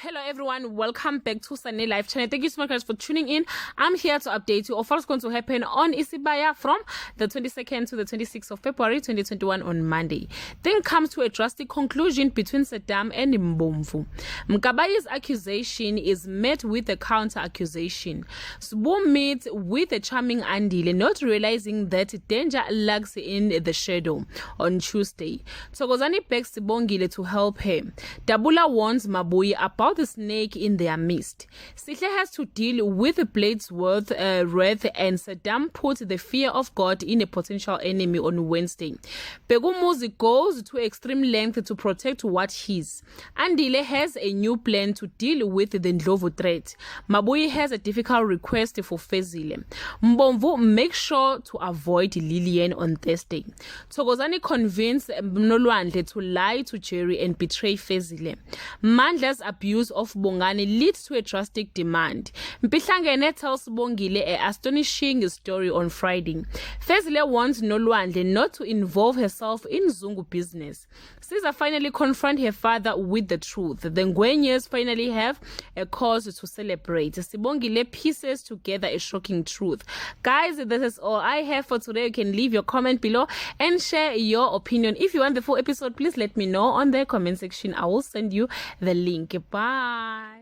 Hello everyone, welcome back to Sunday Live channel. Thank you so much guys for tuning in. I'm here to update you of what's going to happen on Isibaya from the 22nd to the 26th of February 2021 on Monday. Thing comes to a drastic conclusion between Saddam and Mbomvu. Mkabayi's accusation is met with a counter accusation. Sbu meets with a charming Andile, not realizing that danger lurks in the shadow. On Tuesday, Thokozani begs Sibongile to help her. Dabula warns Mabuyi about the snake in their midst. Sihle has to deal with the blade's wrath, and Saddam put the fear of God in a potential enemy on Wednesday. Begumuzi goes to extreme length to protect what his. Andile has a new plan to deal with the Ndlovu threat. Mabuyi has a difficult request for Fezile. Mbomvu makes sure to avoid Lillian on Thursday. Thokozani convinced Mnolwandle to lie to Jerry and betray Fezile. Mandla's abuse of Bongani leads to a drastic demand. Mpihlangene tells Bongile an astonishing story on Friday. Fezile wants Nolwandle not to involve herself in Zungu business. Caesar finally confront her father with the truth. The Ngwenyes finally have a cause to celebrate. Sibongile pieces together a shocking truth. Guys, this is all I have for today. You can leave your comment below and share your opinion. If you want the full episode, please let me know on the comment section. I will send you the link. Bye.